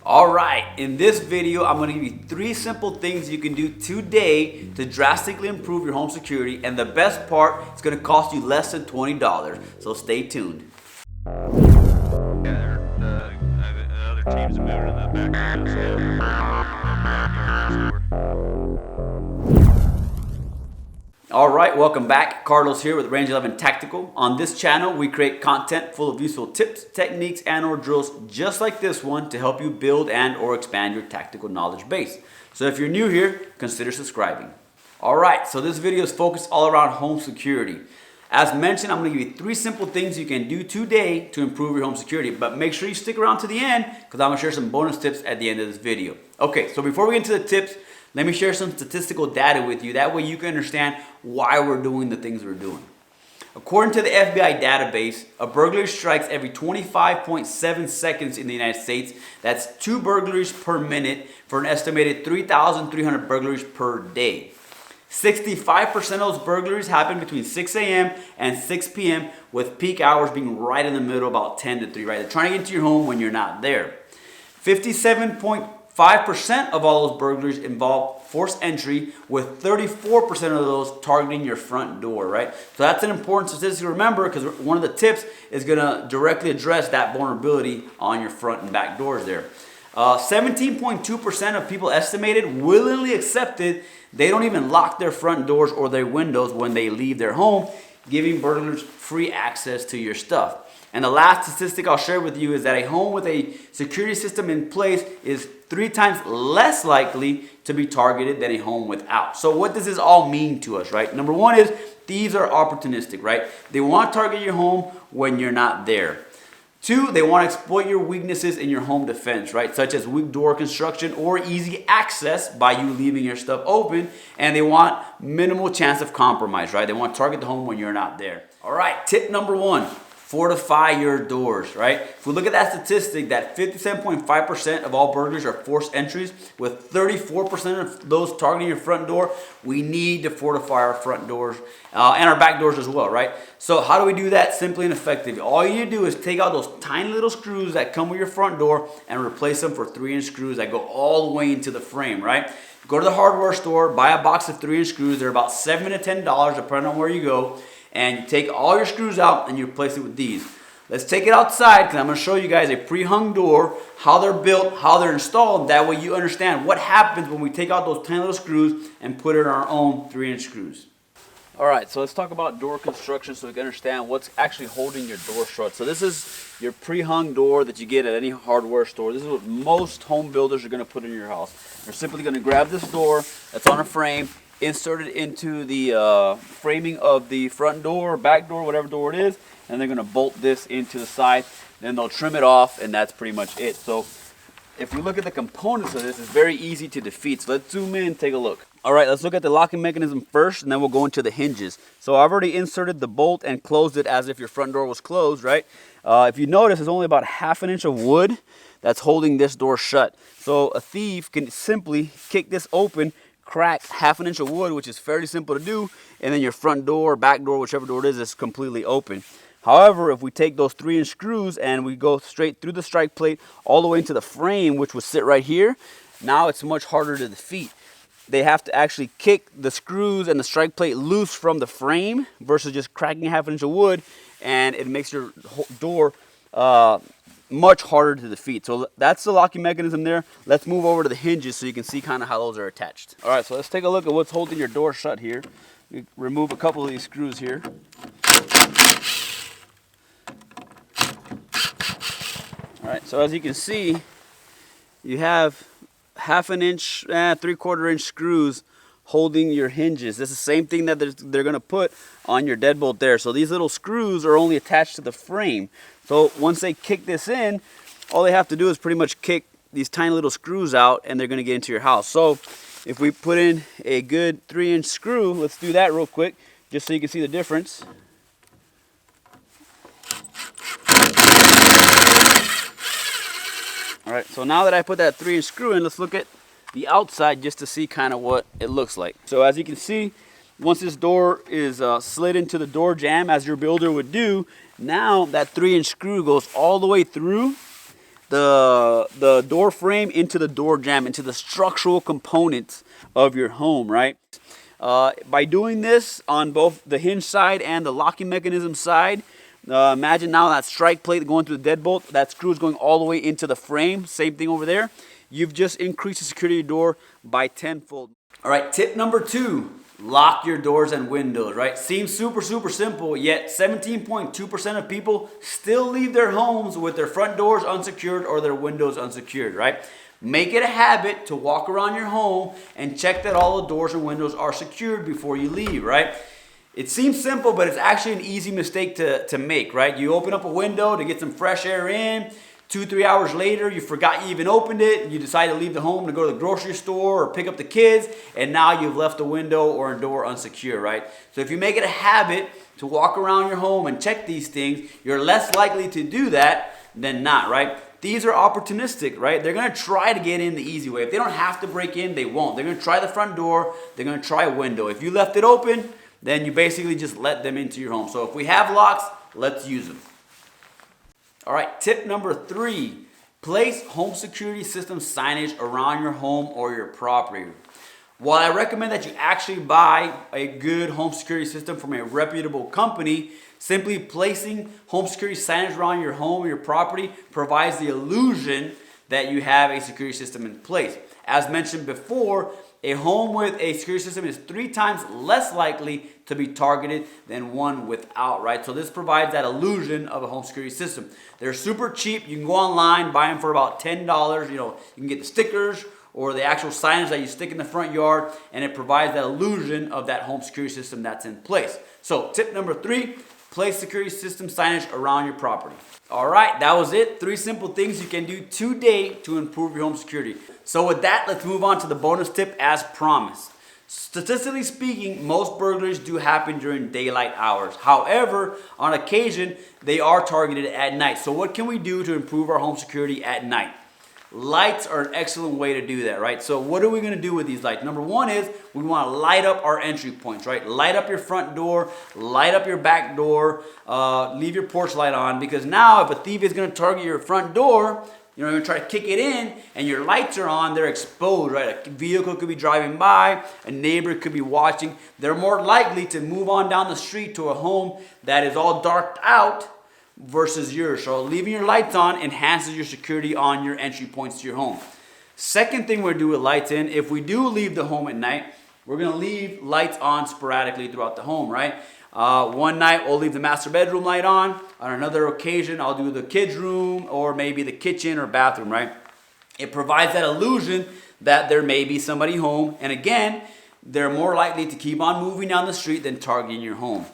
All right, in this video, I'm gonna give you 3 simple things you can do today to drastically improve your home security. And the best part, it's gonna cost you less than $20. So stay tuned. Yeah, the other teams are moving in the background. All right, welcome back. Carlos here with Range 11 Tactical. On this channel, we create content full of useful tips, techniques, and or drills just like this one to help you build and or expand your tactical knowledge base. So if you're new here, consider subscribing. All right, so this video is focused all around home security. As mentioned, I'm gonna give you 3 simple things you can do today to improve your home security, but make sure you stick around to the end because I'm gonna share some bonus tips at the end of this video. Okay, so before we get into the tips, let me share some statistical data with you. That way you can understand why we're doing the things we're doing. According to the FBI database, a burglary strikes every 25.7 seconds in the United States. That's 2 burglaries per minute for an estimated 3,300 burglaries per day. 65% of those burglaries happen between 6 a.m. and 6 p.m. with peak hours being right in the middle, about 10 to 3, right? They're trying to get into your home when you're not there. 57.5% of all those burglaries involve forced entry, with 34% of those targeting your front door, right? So that's an important statistic to remember because one of the tips is gonna directly address that vulnerability on your front and back doors there. 17.2% of people estimated willingly accepted they don't even lock their front doors or their windows when they leave their home, giving burglars free access to your stuff. And the last statistic I'll share with you is that a home with a security system in place is 3 times less likely to be targeted than a home without. So what does this all mean to us, right? Number 1 is thieves are opportunistic, right? They want to target your home when you're not there. 2, they want to exploit your weaknesses in your home defense, right? Such as weak door construction or easy access by you leaving your stuff open. And they want minimal chance of compromise, right? They want to target the home when you're not there. All right, tip number 1. Fortify your doors, right? If we look at that statistic, that 57.5% of all burglaries are forced entries, with 34% of those targeting your front door, we need to fortify our front doors and our back doors as well, right? So how do we do that simply and effectively? All you need to do is take out those tiny little screws that come with your front door and replace them for 3-inch screws that go all the way into the frame, right? Go to the hardware store, buy a box of 3-inch screws. They're about $7 to $10 depending on where you go. And you take all your screws out and you replace it with these. Let's take it outside because I'm going to show you guys a pre-hung door, how they're built, how they're installed. That way you understand what happens when we take out those tiny little screws and put it in our own 3-inch screws. All right, so let's talk about door construction so we can understand what's actually holding your door shut. So this is your pre-hung door that you get at any hardware store. This is what most home builders are going to put in your house. They're simply going to grab this door that's on a frame, insert it into the framing of the front door, back door, whatever door it is, and they're going to bolt this into the side. Then they'll trim it off, and that's pretty much it. So if we look at the components of this, it's very easy to defeat. So let's zoom in and take a look. All right, let's look at the locking mechanism first, and then we'll go into the hinges. So I've already inserted the bolt and closed it as if your front door was closed, right? If you notice, there's only about 1/2 inch of wood that's holding this door shut. So a thief can simply kick this open, crack 1/2 inch of wood, which is fairly simple to do, and then your front door, back door, whichever door it is completely open. However, if we take those 3-inch screws and we go straight through the strike plate all the way into the frame, which would sit right here, now it's much harder to defeat. They have to actually kick the screws and the strike plate loose from the frame versus just cracking 1/2 inch of wood, and it makes your door much harder to defeat. So that's the locking mechanism there. Let's move over to the hinges so you can see kind of how those are attached. All right, so let's take a look at what's holding your door shut here. We remove a couple of these screws here. All right, so as you can see, you have 1/2 inch, 3/4 inch screws holding your hinges. This is the same thing that they're going to put on your deadbolt there. So these little screws are only attached to the frame. So once they kick this in, all they have to do is pretty much kick these tiny little screws out and they're going to get into your house. So if we put in a good 3-inch screw, let's do that real quick just so you can see the difference. All right, so now that I put that 3-inch screw in, let's look at the outside just to see kind of what it looks like. So as you can see, once this door is slid into the door jamb as your builder would do, now that 3-inch screw goes all the way through the door frame into the door jamb, into the structural components of your home, right? By doing this on both the hinge side and the locking mechanism side, imagine now that strike plate going through the deadbolt, that screw is going all the way into the frame, same thing over there. You've just increased the security of your door by tenfold. All right, tip number 2, lock your doors and windows, right? Seems super simple, yet 17.2% of people still leave their homes with their front doors unsecured or their windows unsecured, right? Make it a habit to walk around your home and check that all the doors and windows are secured before you leave, right? It seems simple, but it's actually an easy mistake to make, right? You open up a window to get some fresh air in. 2-3 hours later, you forgot you even opened it. You decide to leave the home to go to the grocery store or pick up the kids, and now you've left a window or a door unsecure, right? So if you make it a habit to walk around your home and check these things, you're less likely to do that than not, right? Thieves are opportunistic, right? They're going to try to get in the easy way. If they don't have to break in, they won't. They're going to try the front door. They're going to try a window. If you left it open, then you basically just let them into your home. So if we have locks, let's use them. All right, tip number 3, place home security system signage around your home or your property. While I recommend that you actually buy a good home security system from a reputable company, simply placing home security signage around your home or your property provides the illusion that you have a security system in place. As mentioned before, a home with a security system is 3 times less likely to be targeted than one without, right? So this provides that illusion of a home security system. They're super cheap. You can go online, buy them for about $10. You can get the stickers or the actual signage that you stick in the front yard, and it provides that illusion of that home security system that's in place. So tip number 3, place security system signage around your property. All right, that was it. 3 simple things you can do today to improve your home security. So with that, let's move on to the bonus tip as promised. Statistically speaking, most burglaries do happen during daylight hours. However, on occasion, they are targeted at night. So what can we do to improve our home security at night? Lights are an excellent way to do that, right? So what are we going to do with these lights? Number 1 is we want to light up our entry points, right? Light up your front door, light up your back door, leave your porch light on, because now if a thief is going to target your front door, you're going to try to kick it in and your lights are on, they're exposed, right? A vehicle could be driving by, a neighbor could be watching. They're more likely to move on down the street to a home that is all darked out versus yours. So leaving your lights on enhances your security on your entry points to your home. Second thing we're going to do with lights in, if we do leave the home at night, we're going to leave lights on sporadically throughout the home, right? One night we'll leave the master bedroom light on. On another occasion, I'll do the kids' room or maybe the kitchen or bathroom, right? It provides that illusion that there may be somebody home. And again, they're more likely to keep on moving down the street than targeting your home.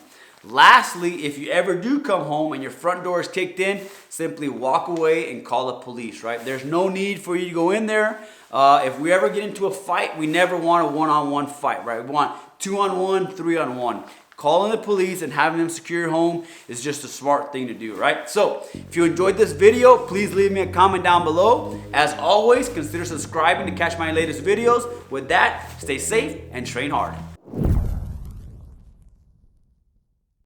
Lastly, if you ever do come home and your front door is kicked in, simply walk away and call the police, right? There's no need for you to go in there. If we ever get into a fight, we never want a one-on-one fight, right? We want 2-on-1, 3-on-1. Calling the police and having them secure your home is just a smart thing to do, right? So, if you enjoyed this video, please leave me a comment down below. As always, consider subscribing to catch my latest videos. With that, stay safe and train hard.